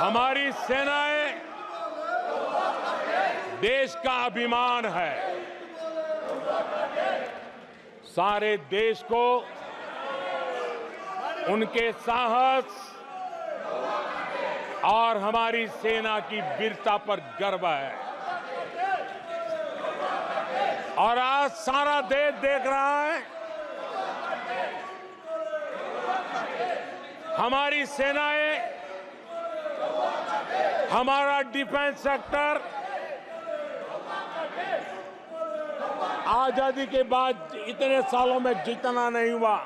हमारी सेनाएं देश का अभिमान है। सारे देश को उनके साहस और हमारी सेना की वीरता पर गर्व है। और आज सारा देश देख रहा है हमारी सेनाएं, हमारा डिफेंस सेक्टर आजादी के बाद इतने सालों में जितना नहीं हुआ,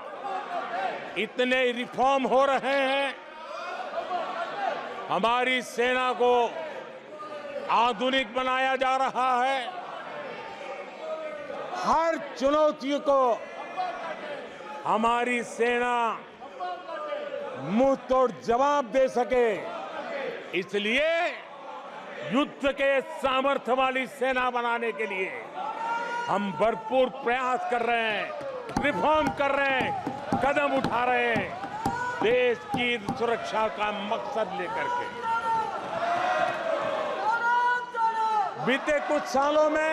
इतने रिफॉर्म हो रहे हैं। हमारी सेना को आधुनिक बनाया जा रहा है। हर चुनौती को हमारी सेना मुंह तोड़ जवाब दे सके, इसलिए युद्ध के सामर्थ्य वाली सेना बनाने के लिए हम भरपूर प्रयास कर रहे हैं, रिफॉर्म कर रहे हैं, कदम उठा रहे हैं देश की सुरक्षा का मकसद लेकर के। बीते कुछ सालों में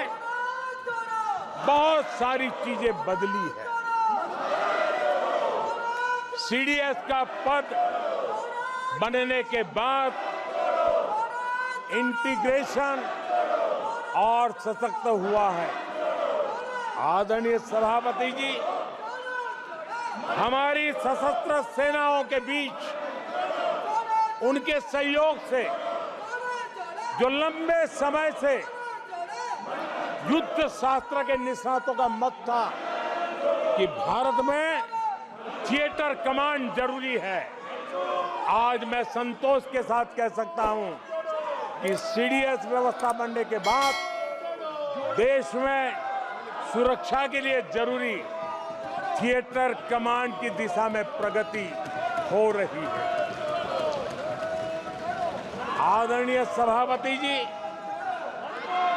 बहुत सारी चीजें बदली है। सीडीएस का पद बनने के बाद इंटीग्रेशन और सशक्त हुआ है। आदरणीय सभापति जी, हमारी सशस्त्र सेनाओं के बीच उनके सहयोग से जो लंबे समय से युद्ध शास्त्र के निष्णातों का मत था कि भारत में थिएटर कमांड जरूरी है, आज मैं संतोष के साथ कह सकता हूं कि सीडीएस व्यवस्था बनने के बाद देश में सुरक्षा के लिए जरूरी थिएटर कमांड की दिशा में प्रगति हो रही है। आदरणीय सभापति जी,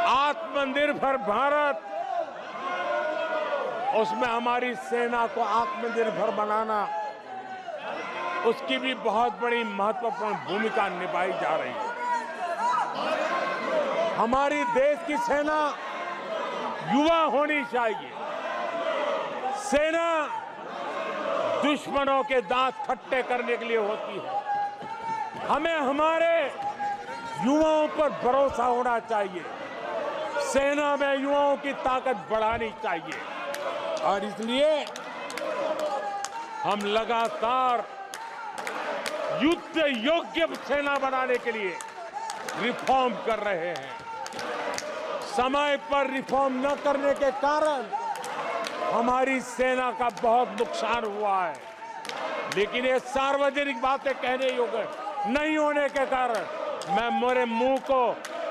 आत्मनिर्भर भारत, उसमें हमारी सेना को आत्मनिर्भर बनाना, उसकी भी बहुत बड़ी महत्वपूर्ण भूमिका निभाई जा रही है। हमारी देश की सेना युवा होनी चाहिए। सेना दुश्मनों के दांत खट्टे करने के लिए होती है। हमें हमारे युवाओं पर भरोसा होना चाहिए। सेना में युवाओं की ताकत बढ़ानी चाहिए और इसलिए हम लगातार युद्ध योग्य सेना बनाने के लिए रिफॉर्म कर रहे हैं। समय पर रिफॉर्म न करने के कारण हमारी सेना का बहुत नुकसान हुआ है, लेकिन ये सार्वजनिक बातें कहने योग्य नहीं होने के कारण मैं मेरे मुंह को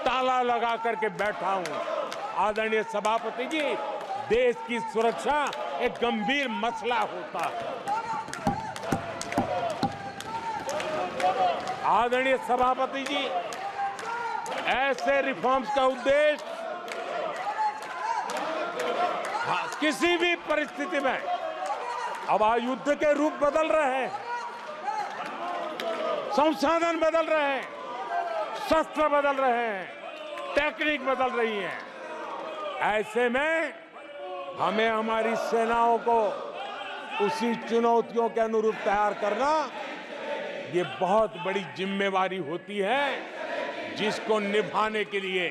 ताला लगा करके बैठा हूं। आदरणीय सभापति जी, देश की सुरक्षा एक गंभीर मसला होता है। आदरणीय सभापति जी, ऐसे रिफॉर्म्स का उद्देश्य किसी भी परिस्थिति में, अब युद्ध के रूप बदल रहे हैं, संसाधन बदल रहे हैं, शस्त्र बदल रहे हैं, टेक्निक बदल रही है। ऐसे में हमें हमारी सेनाओं को उसी चुनौतियों के अनुरूप तैयार करना, ये बहुत बड़ी जिम्मेवारी होती है, जिसको निभाने के लिए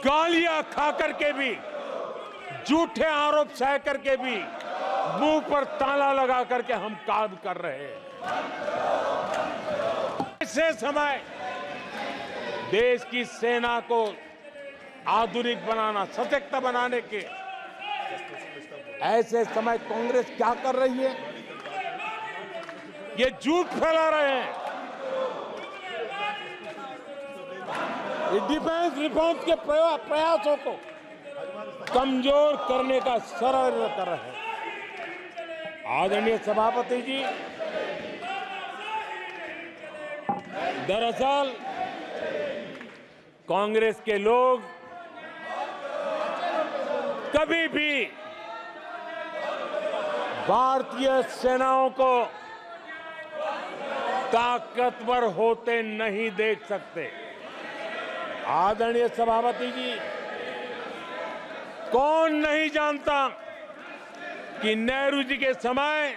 गालियां खा करके भी, झूठे आरोप सह करके भी, मुंह पर ताला लगा करके हम काम कर रहे हैं। ऐसे समय देश की सेना को आधुनिक बनाना, सशक्त बनाने के ऐसे समय कांग्रेस क्या कर रही है? ये झूठ फैला रहे हैं। ये डिफेंस रिफॉर्म के प्रयासों को कमजोर करने का षड्यंत्र कर रहे हैं। आदरणीय सभापति जी, दरअसल कांग्रेस के लोग कभी भी भारतीय सेनाओं को ताकतवर होते नहीं देख सकते। आदरणीय सभापति जी, कौन नहीं जानता कि नेहरू जी के समय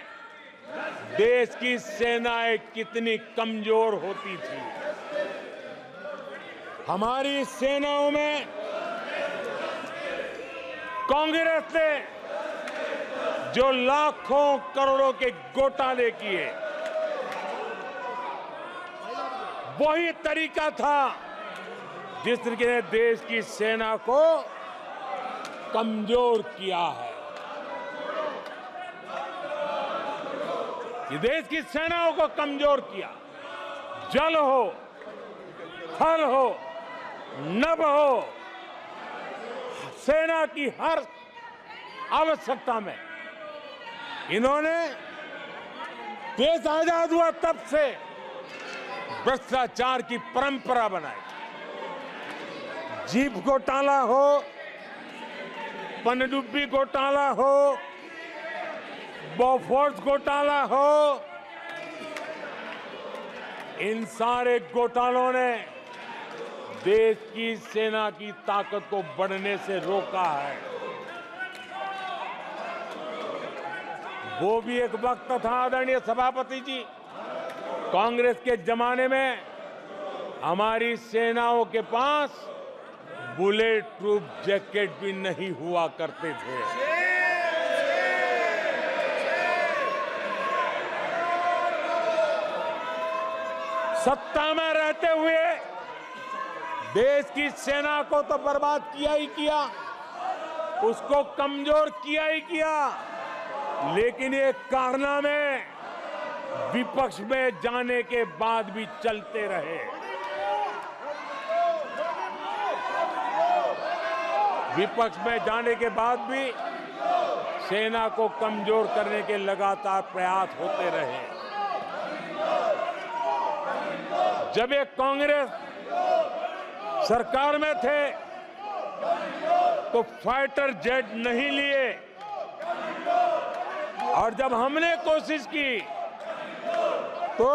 देश की सेनाएं कितनी कमजोर होती थी। हमारी सेनाओं में कांग्रेस ने जो लाखों करोड़ों के घोटाले किए, वही तरीका था जिस तरीके ने देश की सेना को कमजोर किया है। ये देश की सेनाओं को कमजोर किया। जल हो, थल हो, नभ हो, सेना की हर आवश्यकता में इन्होंने देश आजाद हुआ तब से भ्रष्टाचार की परंपरा बनाई। जीप घोटाला हो, पनडुब्बी घोटाला हो, बोफोर्स घोटाला हो, इन सारे घोटालों ने देश की सेना की ताकत को बढ़ने से रोका है। वो भी एक वक्त था आदरणीय सभापति जी, कांग्रेस के जमाने में हमारी सेनाओं के पास बुलेट प्रूफ जैकेट भी नहीं हुआ करते थे। सत्ता में रहते हुए देश की सेना को तो बर्बाद किया ही किया, उसको कमजोर किया ही किया, लेकिन ये कारनामे विपक्ष में जाने के बाद भी चलते रहे। विपक्ष में जाने के बाद भी सेना को कमजोर करने के लगातार प्रयास होते रहे। जब ये कांग्रेस सरकार में थे तो फाइटर जेट नहीं लिए, और जब हमने कोशिश की तो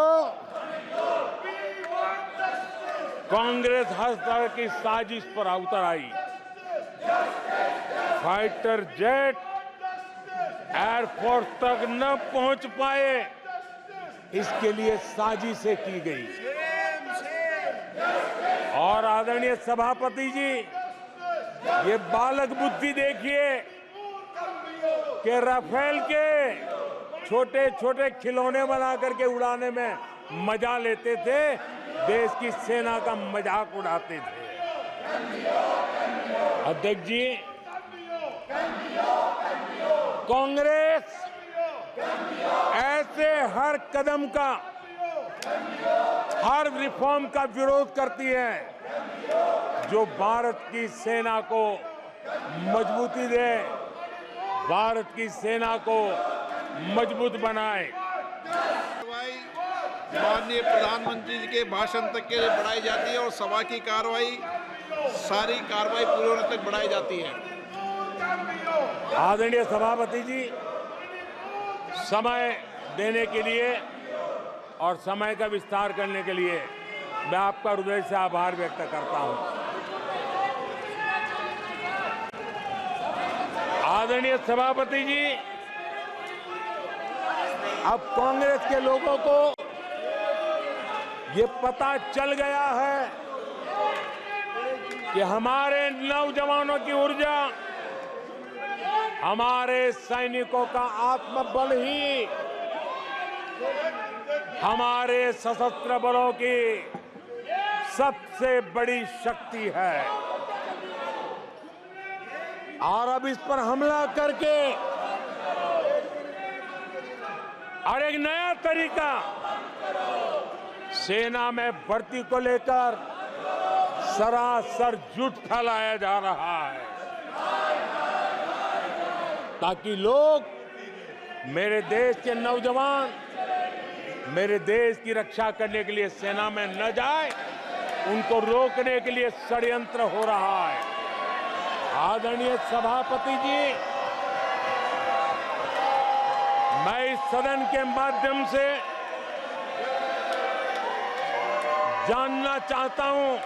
कांग्रेस हर तरह की साजिश पर उतर आई। फाइटर जेट एयरफोर्स तक न पहुंच पाए, इसके लिए साजिशें की गई। और आदरणीय सभापति जी, ये बालक बुद्धि देखिए कि राफेल के छोटे छोटे खिलौने बना करके उड़ाने में मजा लेते थे, देश की सेना का मजाक उड़ाते थे। अध्यक्ष जी, कांग्रेस ऐसे हर कदम का, हर रिफॉर्म का विरोध करती है जो भारत की सेना को मजबूती दे, भारत की सेना को मजबूत बनाए। माननीय प्रधानमंत्री जी के भाषण तक के लिए बढ़ाई जाती है और सभा की कार्रवाई, सारी कार्रवाई पूरे होने तक बढ़ाई जाती है। आदरणीय सभापति जी, समय देने के लिए और समय का विस्तार करने के लिए मैं आपका हृदय से आभार व्यक्त करता हूं। आदरणीय सभापति जी, अब कांग्रेस के लोगों को ये पता चल गया है कि हमारे नौजवानों की ऊर्जा, हमारे सैनिकों का आत्मबल ही हमारे सशस्त्र बलों की सबसे बड़ी शक्ति है। और अब इस पर हमला करके और एक नया तरीका सेना में भर्ती को लेकर सरासर झूठ फैलाया जा रहा है, ताकि लोग, मेरे देश के नौजवान मेरे देश की रक्षा करने के लिए सेना में न जाए, उनको रोकने के लिए षड्यंत्र हो रहा है। आदरणीय सभापति जी, मैं इस सदन के माध्यम से जानना चाहता हूं,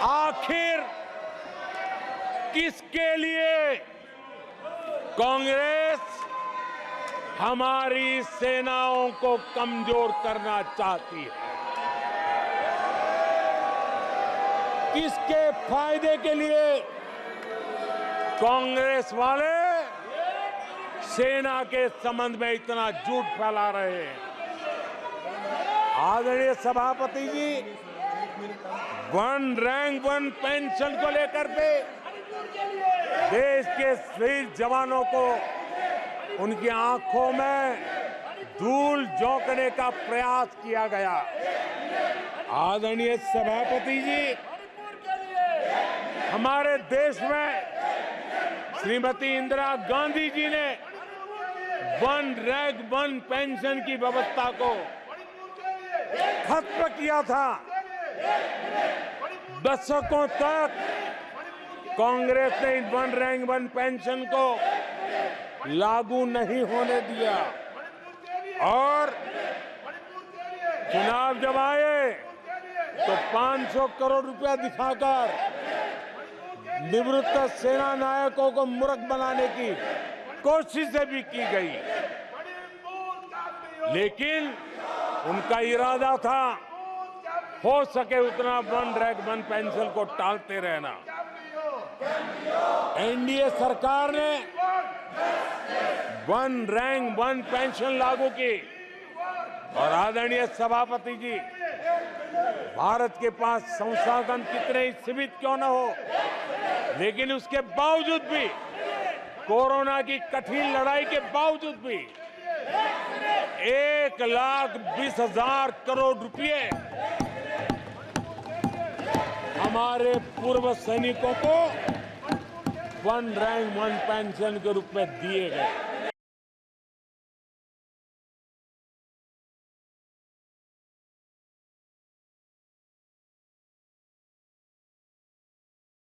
आखिर किसके लिए कांग्रेस हमारी सेनाओं को कमजोर करना चाहती है? किसके फायदे के लिए कांग्रेस वाले सेना के संबंध में इतना झूठ फैला रहे हैं? आदरणीय सभापति जी, 1 रैंक 1 पेंशन को लेकर के देश के शहीद जवानों को उनकी आंखों में धूल झोंकने का प्रयास किया गया। आदरणीय सभापति जी, हमारे देश में श्रीमती इंदिरा गांधी जी ने 1 रैंक 1 पेंशन की व्यवस्था को खत्म किया था। दशकों तक कांग्रेस ने 1 रैंक 1 पेंशन को लागू नहीं होने दिया और चुनाव जब आए तो 500 करोड़ रुपया दिखाकर निवृत्त सेना नायकों को मूर्ख बनाने की कोशिशें भी की गई, लेकिन उनका इरादा था हो सके उतना 1 रैंक 1 पेंशन को टालते रहना। एनडीए सरकार ने 1 रैंक 1 पेंशन लागू की और आदरणीय सभापति जी, भारत के पास संसाधन कितने ही सीमित क्यों न हो, लेकिन उसके बावजूद भी, कोरोना की कठिन लड़ाई के बावजूद भी 1,20,000 करोड़ रुपए हमारे पूर्व सैनिकों को 1 रैंक 1 पेंशन के रूप में दिए गए।